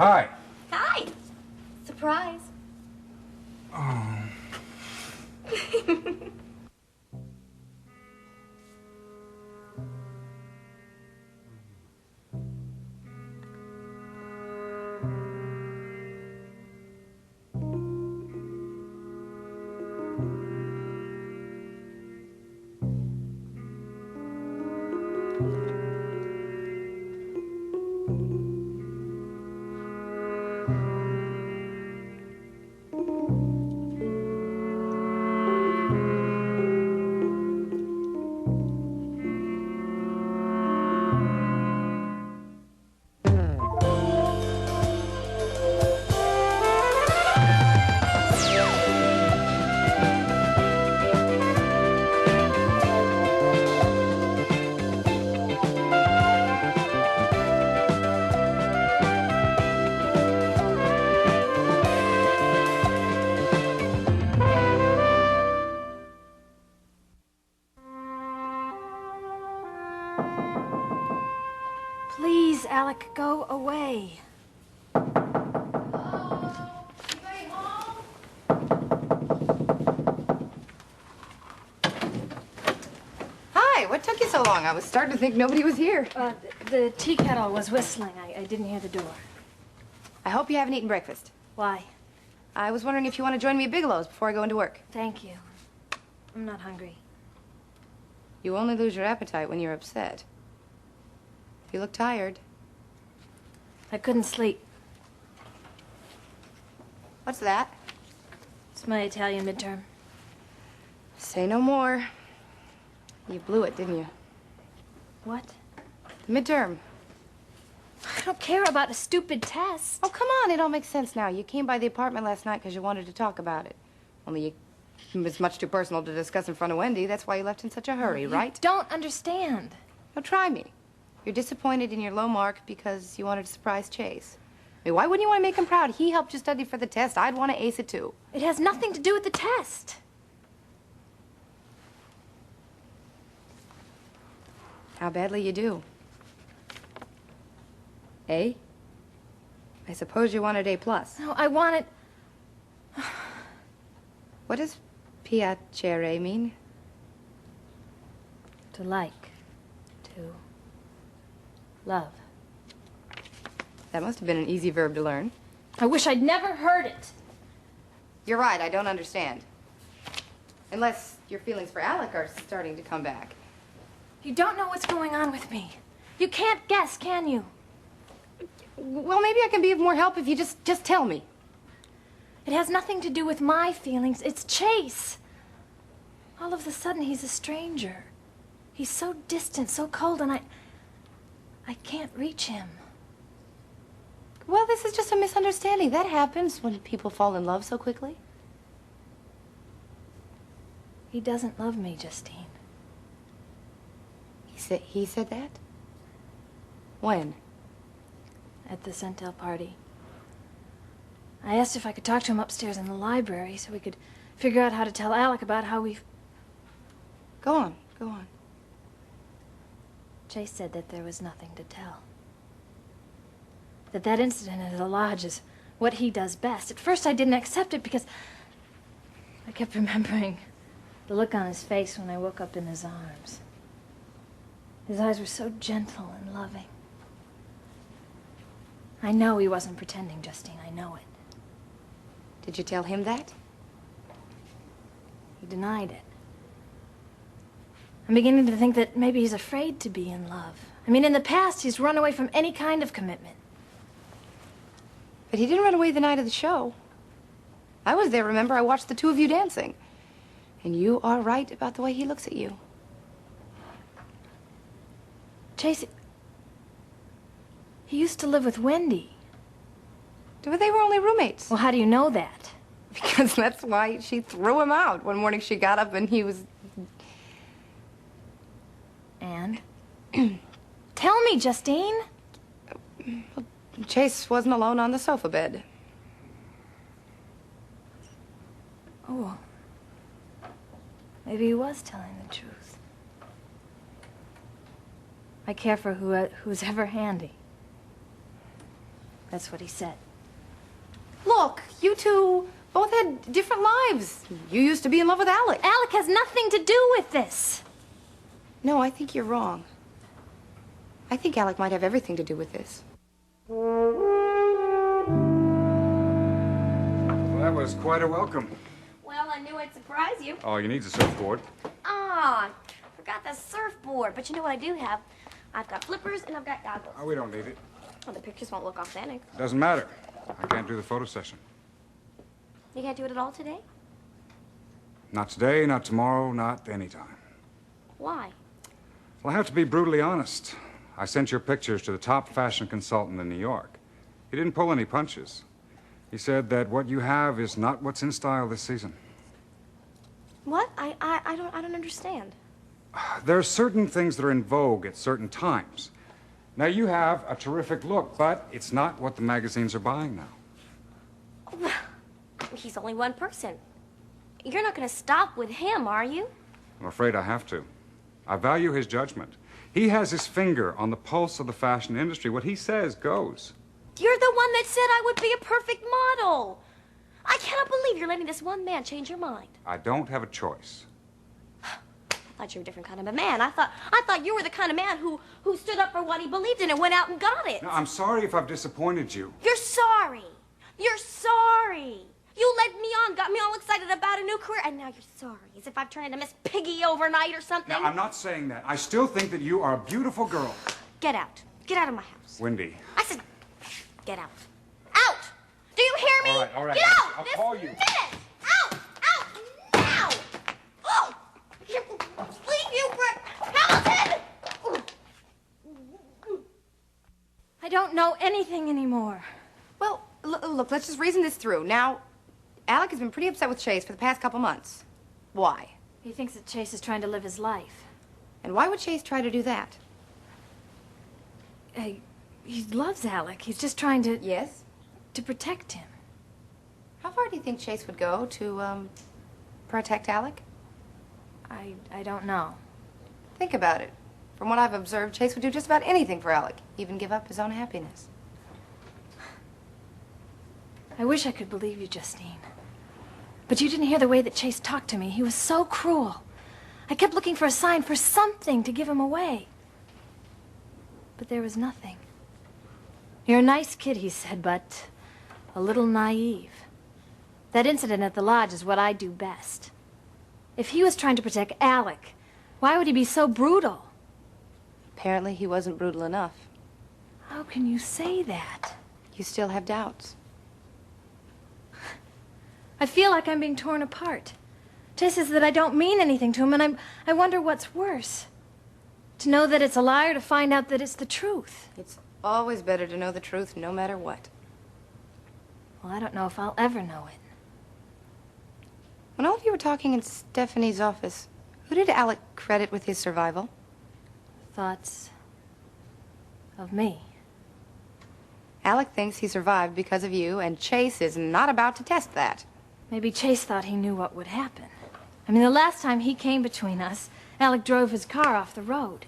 Hi. Hi. Surprise. Oh. Please, Alec, go away. Hello? Anybody home? Hi, what took you so long? I was starting to think nobody was here. The tea kettle was whistling. I didn't hear the door. I hope you haven't eaten breakfast. Why? I was wondering if you want to join me at Bigelow's before I go into work. Thank you. I'm not hungry. You only lose your appetite when you're upset. You look tired. I couldn't sleep. What's that? It's my Italian midterm. Say no more. You blew it, didn't you? What? The midterm. I don't care about a stupid test. Oh, come on. It all makes sense now. You came by the apartment last night because you wanted to talk about it. Only it was much too personal to discuss in front of Wendy. That's why you left in such a hurry, right? You don't understand. Now, try me. You're disappointed in your low mark because you wanted to surprise Chase. I mean, why wouldn't you want to make him proud? He helped you study for the test. I'd want to ace it, too. It has nothing to do with the test. How badly you do. A? I suppose you wanted A+. No, I wanted... What does piacere mean? To like. To love. That must have been an easy verb to learn. I wish I'd never heard it. You're right, I don't understand. Unless your feelings for Alec are starting to come back. You don't know what's going on with me. You can't guess, can you? Well, maybe I can be of more help if you just tell me. It has nothing to do with my feelings. It's Chase. All of a sudden, he's a stranger. He's so distant, so cold, and I can't reach him. Well, this is just a misunderstanding. That happens when people fall in love so quickly. He doesn't love me, Justine. He said that? When? At the Centel party. I asked if I could talk to him upstairs in the library so we could figure out how to tell Alec about how we've... Go on, go on. Chase said that there was nothing to tell. That incident at the lodge is what he does best. At first I didn't accept it because I kept remembering the look on his face when I woke up in his arms. His eyes were so gentle and loving. I know he wasn't pretending, Justine. I know it. Did you tell him that? He denied it. I'm beginning to think that maybe he's afraid to be in love. I mean, in the past, he's run away from any kind of commitment. But he didn't run away the night of the show. I was there, remember? I watched the two of you dancing. And you are right about the way he looks at you. Chase, he used to live with Wendy. But they were only roommates. Well, how do you know that? Because that's why she threw him out. One morning she got up and he was... And? Tell me, Justine. Chase wasn't alone on the sofa bed. Oh. Maybe he was telling the truth. I care for who's ever handy. That's what he said. Look, you two both had different lives. You used to be in love with Alec. Alec has nothing to do with this. No, I think you're wrong. I think Alec might have everything to do with this. Well, that was quite a welcome. Well, I knew I'd surprise you. All you need is a surfboard. Ah, forgot the surfboard. But you know what I do have? I've got flippers and I've got goggles. Oh, we don't need it. Well, the pictures won't look authentic. Doesn't matter. I can't do the photo session. You can't do it at all today? Not today, not tomorrow, not anytime. Why? Well, I have to be brutally honest. I sent your pictures to the top fashion consultant in New York. He didn't pull any punches. He said that what you have is not what's in style this season. What? I don't understand. There are certain things that are in vogue at certain times. Now, you have a terrific look, but it's not what the magazines are buying now. He's only one person. You're not going to stop with him, are you? I'm afraid I have to. I value his judgment. He has his finger on the pulse of the fashion industry. What he says goes. You're the one that said I would be a perfect model. I cannot believe you're letting this one man change your mind. I don't have a choice. I thought you were a different kind of a man. I thought you were the kind of man who stood up for what he believed in and went out and got it. Now, I'm sorry if I've disappointed you. You're sorry. You're sorry. You led me on, got me all excited about a new career, and now you're sorry. As if I've turned into Miss Piggy overnight or something. Now, I'm not saying that. I still think that you are a beautiful girl. Get out. Get out of my house. Wendy. I said, get out. Out! Do you hear me? All right. Get out! I'll this call you. minute! Out! Out! Now! Oh! Leave you, Hamilton! I don't know anything anymore. Well, look, let's just reason this through. Now, Alec has been pretty upset with Chase for the past couple months. Why? He thinks that Chase is trying to live his life. And why would Chase try to do that? He loves Alec. He's just trying to Yes? protect him. How far do you think Chase would go to, protect Alec? I don't know. Think about it. From what I've observed, Chase would do just about anything for Alec, even give up his own happiness. I wish I could believe you, Justine. But you didn't hear the way that Chase talked to me. He was so cruel. I kept looking for a sign, for something to give him away. But there was nothing. You're a nice kid, he said, but a little naive. That incident at the lodge is what I do best. If he was trying to protect Alec, why would he be so brutal? Apparently, he wasn't brutal enough. How can you say that? You still have doubts. I feel like I'm being torn apart. Chase says that I don't mean anything to him, and I wonder what's worse. To know that it's a lie or to find out that it's the truth. It's always better to know the truth no matter what. Well, I don't know if I'll ever know it. When all of you were talking in Stephanie's office, who did Alec credit with his survival? Thoughts of me. Alec thinks he survived because of you, and Chase is not about to test that. Maybe Chase thought he knew what would happen. I mean, the last time he came between us, Alec drove his car off the road.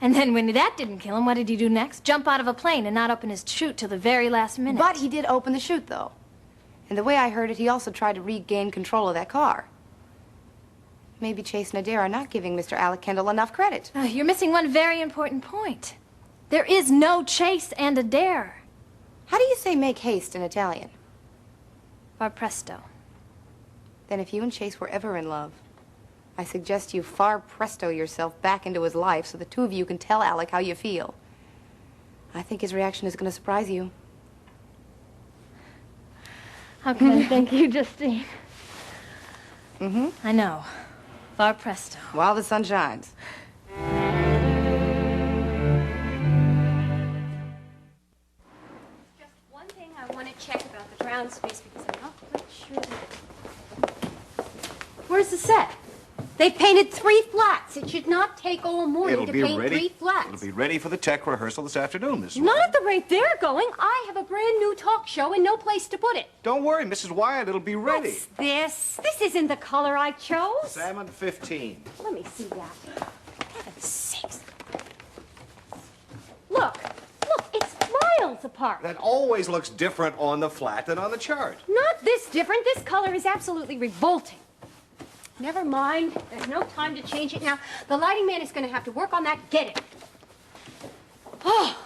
And then when that didn't kill him, what did he do next? Jump out of a plane and not open his chute till the very last minute. But he did open the chute, though. And the way I heard it, he also tried to regain control of that car. Maybe Chase and Adair are not giving Mr. Alec Kendall enough credit. Oh, you're missing one very important point. There is no Chase and Adair. How do you say make haste in Italian? Far presto. Then if you and Chase were ever in love, I suggest you far presto yourself back into his life so the two of you can tell Alec how you feel. I think his reaction is going to surprise you. How can I thank you, Justine? Mm-hmm. I know. Far presto. While the sun shines. Just one thing I want to check about the ground space because I'm not quite sure that... Where's the set? They painted 3 flats. It should not take all morning to paint 3 flats. It'll be ready for the tech rehearsal this afternoon, Mrs. Not Wyatt. at the rate they're going. I have a brand new talk show and no place to put it. Don't worry, Mrs. Wyatt. It'll be ready. What's this? This isn't the color I chose. Salmon 15. Let me see that. For heaven's sakes. Look, it's Miles. miles apart. That always looks different on the flat than on the chart. Not this different. This color is absolutely revolting. Never mind. There's no time to change it now. The lighting man is going to have to work on that. Get it. Oh.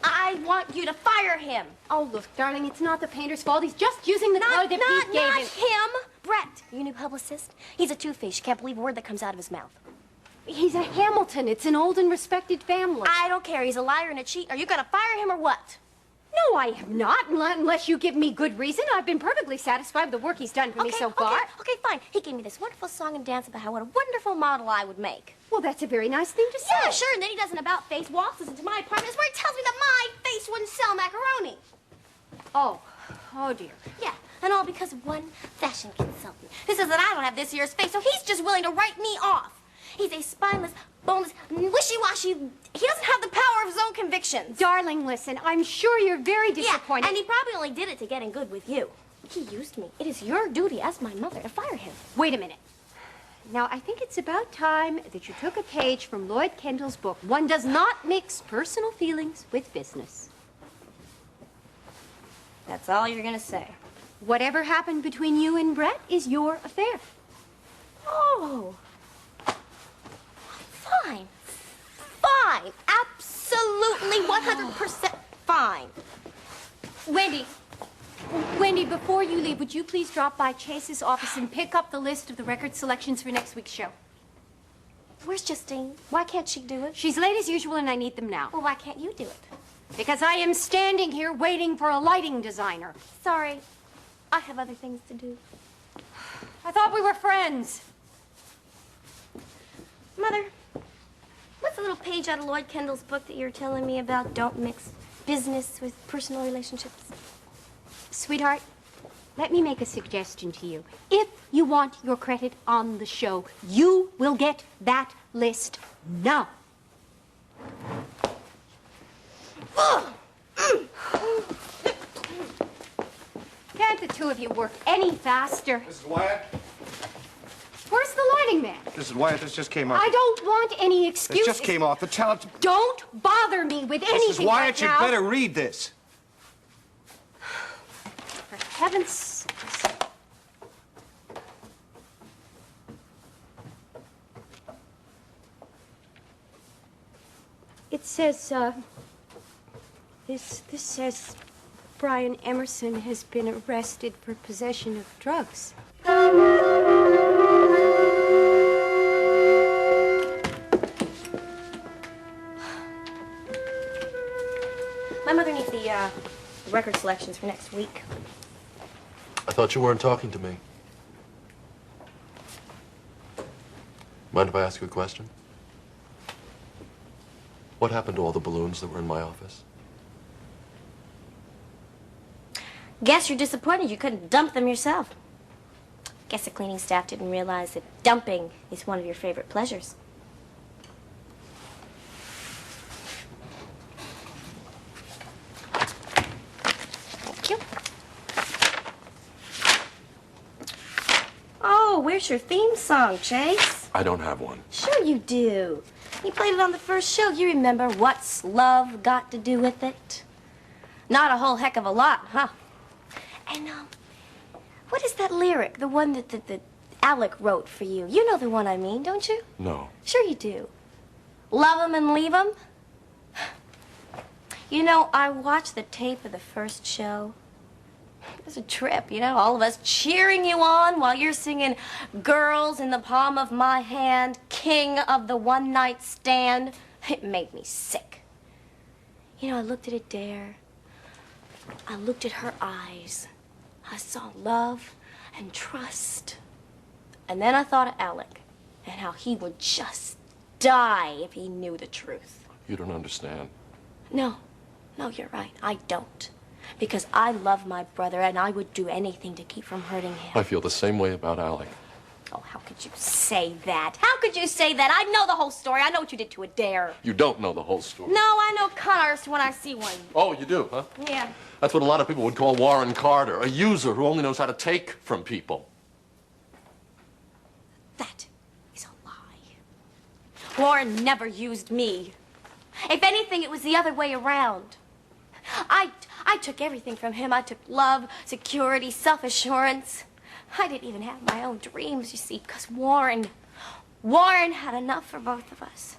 I want you to fire him. Oh, look, darling, it's not the painter's fault. He's just using the color that Pete gave him. Him. Brett, your new publicist. He's a two-face. You can't believe a word that comes out of his mouth. He's a Hamilton. It's an old and respected family. I don't care. He's a liar and a cheat. Are you going to fire him or what? No, I am not, unless you give me good reason. I've been perfectly satisfied with the work he's done for me so far. Okay, fine. He gave me this wonderful song and dance about how what a wonderful model I would make. Well, that's a very nice thing to say. Yeah, sure. And then he does an about-face, waltzes into my apartment where he tells me that my face wouldn't sell macaroni. Oh dear. Yeah, and all because of one fashion consultant who says that I don't have this year's face, so he's just willing to write me off. He's a spineless, boneless, wishy-washy. He doesn't have the power of his own convictions. Darling, listen, I'm sure you're very disappointed. Yeah, and he probably only did it to get in good with you. He used me. It is your duty as my mother to fire him. Wait a minute. Now, I think it's about time that you took a page from Lloyd Kendall's book. One does not mix personal feelings with business. That's all you're gonna say. Whatever happened between you and Brett is your affair. Oh. Fine. Fine. Absolutely 100% fine. Wendy, before you leave, would you please drop by Chase's office and pick up the list of the record selections for next week's show? Where's Justine? Why can't she do it? She's late as usual and I need them now. Well, why can't you do it? Because I am standing here waiting for a lighting designer. Sorry. I have other things to do. I thought we were friends. Mother, what's the little page out of Lloyd Kendall's book that you were telling me about? Don't mix business with personal relationships. Sweetheart, let me make a suggestion to you. If you want your credit on the show, you will get that list now. Can't the two of you work any faster? Mrs. Wyatt? Where's the lighting man? Mrs. Wyatt, this just came off. I don't want any It excuses. just came off the talent. Don't bother me with anything Mrs. Wyatt, right now. you'd better read this. For heaven's sakes. It says, this says Brian Emerson has been arrested for possession of drugs. My mother needs the record selections for next week. I thought you weren't talking to me. Mind if I ask you a question? What happened to all the balloons that were in my office? Guess you're disappointed you couldn't dump them yourself. Guess the cleaning staff didn't realize that dumping is one of your favorite pleasures. Thank you. Oh, where's your theme song, Chase? I don't have one. Sure you do. You played it on the first show. You remember What's Love Got to Do with It? Not a whole heck of a lot, huh? And, what is that lyric? The one that Alec wrote for you. You know the one I mean, don't you? No. Sure you do. Love 'em and leave 'em? You know, I watched the tape of the first show. It was a trip, you know, all of us cheering you on while you're singing Girls in the Palm of My Hand, King of the One Night Stand. It made me sick. You know, I looked at Adair. I looked at her eyes. I saw love and trust. And then I thought of Alec and how he would just die if he knew the truth. You don't understand. No, you're right. I don't. Because I love my brother and I would do anything to keep from hurting him. I feel the same way about Alec. Oh, how could you say that? How could you say that? I know the whole story. I know what you did to Adair. You don't know the whole story. No, I know con artists when I see one. Oh, you do, huh? Yeah. That's what a lot of people would call Warren Carter, a user who only knows how to take from people. That is a lie. Warren never used me. If anything, it was the other way around. I took everything from him. I took love, security, self-assurance. I didn't even have my own dreams, you see, because Warren had enough for both of us.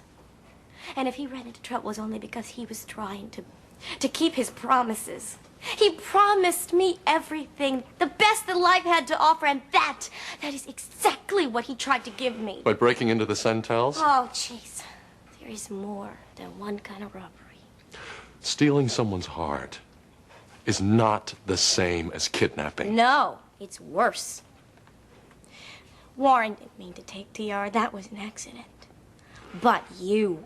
And if he ran into trouble, it was only because he was trying to keep his promises. He promised me everything, the best that life had to offer, and that is exactly what he tried to give me. By breaking into the Sentels? Oh, jeez. There is more than one kind of robbery. Stealing someone's heart is not the same as kidnapping. No, it's worse. Warren didn't mean to take TR. That was an accident. But you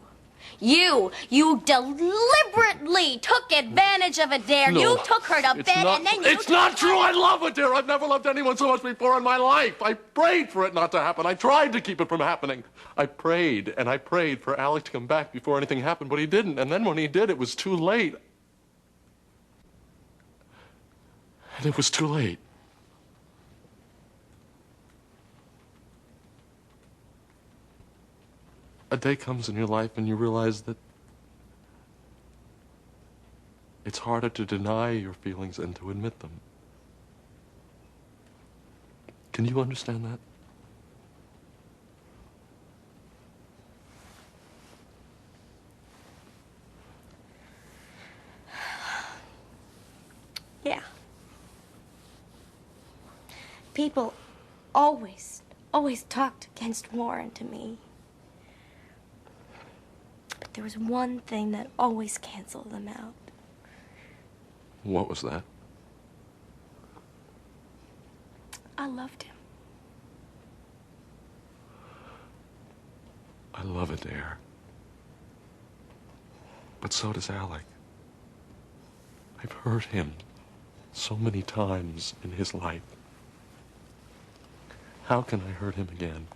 deliberately took advantage of a dare. No, you took her to it's bed not, and then you It's not true. I love Adair. I've never loved anyone so much before in my life. I prayed for it not to happen. I tried to keep it from happening. I prayed and I prayed for Alec to come back before anything happened, but he didn't. And then when he did, it was too late. And it was too late. A day comes in your life and you realize that it's harder to deny your feelings than to admit them. Can you understand that? Yeah. People always talked against Warren to me. But there was one thing that always canceled them out. What was that? I loved him. I love Adair. But so does Alec. I've hurt him so many times in his life. How can I hurt him again?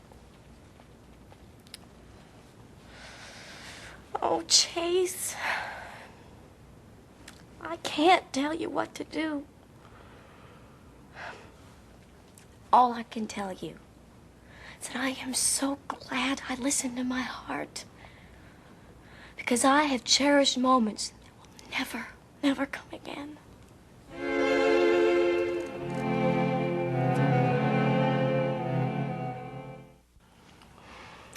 Oh, Chase. I can't tell you what to do. All I can tell you is that I am so glad I listened to my heart. Because I have cherished moments that will never, never come again.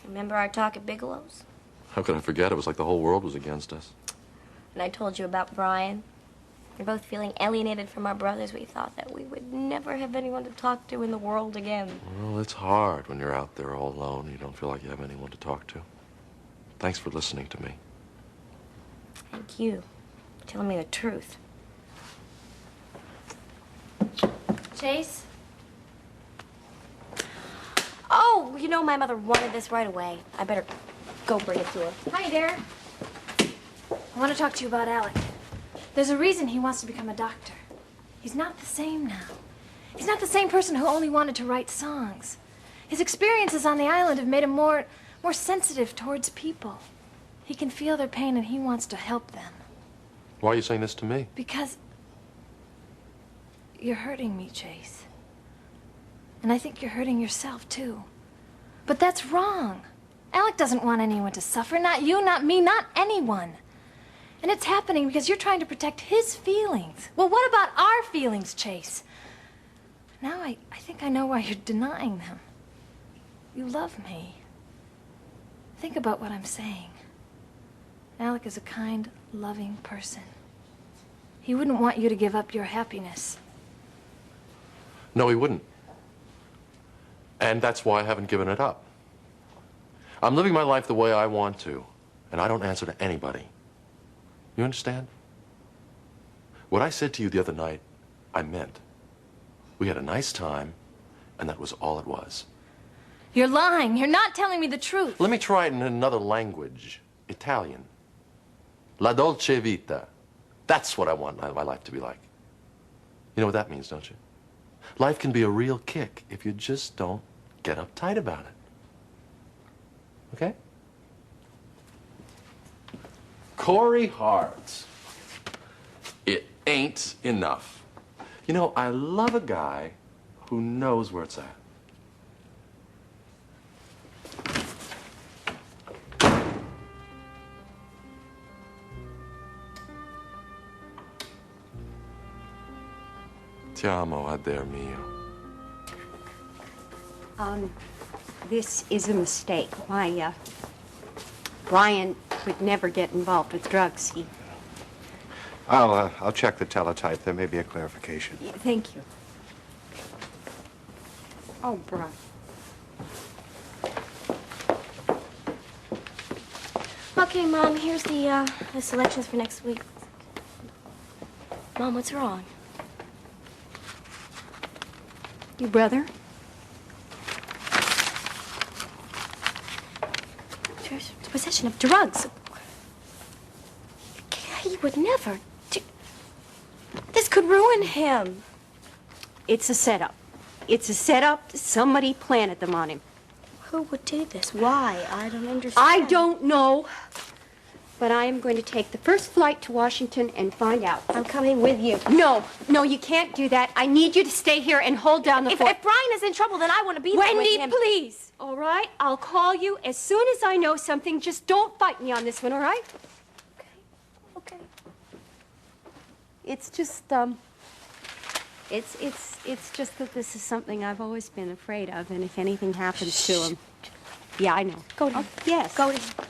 Remember our talk at Bigelow's? How could I forget? It was like the whole world was against us. And I told you about Brian. We're both feeling alienated from our brothers. We thought that we would never have anyone to talk to in the world again. Well, it's hard when you're out there all alone. You don't feel like you have anyone to talk to. Thanks for listening to me. Thank you for telling me the truth. Chase? Oh, you know, my mother wanted this right away. I better go bring it to her. Hi there. I want to talk to you about Alec. There's a reason he wants to become a doctor. He's not the same now. He's not the same person who only wanted to write songs. His experiences on the island have made him more sensitive towards people. He can feel their pain and he wants to help them. Why are you saying this to me? Because you're hurting me, Chase. And I think you're hurting yourself, too. But that's wrong. Alec doesn't want anyone to suffer. Not you, not me, not anyone. And it's happening because you're trying to protect his feelings. Well, what about our feelings, Chase? Now I think I know why you're denying them. You love me. Think about what I'm saying. Alec is a kind, loving person. He wouldn't want you to give up your happiness. No, he wouldn't. And that's why I haven't given it up. I'm living my life the way I want to, and I don't answer to anybody. You understand? What I said to you the other night, I meant. We had a nice time, and that was all it was. You're lying. You're not telling me the truth. Let me try it in another language. Italian. La dolce vita. That's what I want my life to be like. You know what that means, don't you? Life can be a real kick if you just don't get uptight about it. Okay? Corey Hart. It ain't enough. You know, I love a guy who knows where it's at. chiamo, Adair mio. This is a mistake. Brian would never get involved with drugs. I'll check the teletype. There may be a clarification. Thank you. Oh, Brian. Okay, Mom, here's the selections for next week. Mom, what's wrong? Your brother? Possession of drugs. He would never. This could ruin him. It's a setup. It's a setup. Somebody planted them on him. Who would do this? Why? I don't understand. I don't know. But I am going to take the first flight to Washington and find out. I'm coming with you. No, you can't do that. I need you to stay here and hold down the fort. If Brian is in trouble, then I want to be there with Wendy, him. please. All right? I'll call you as soon as I know something. Just don't fight me on this one, all right? Okay. It's just, it's just that this is something I've always been afraid of, and if anything happens to him... Yeah, I know. Go to him. Yes. Go to him.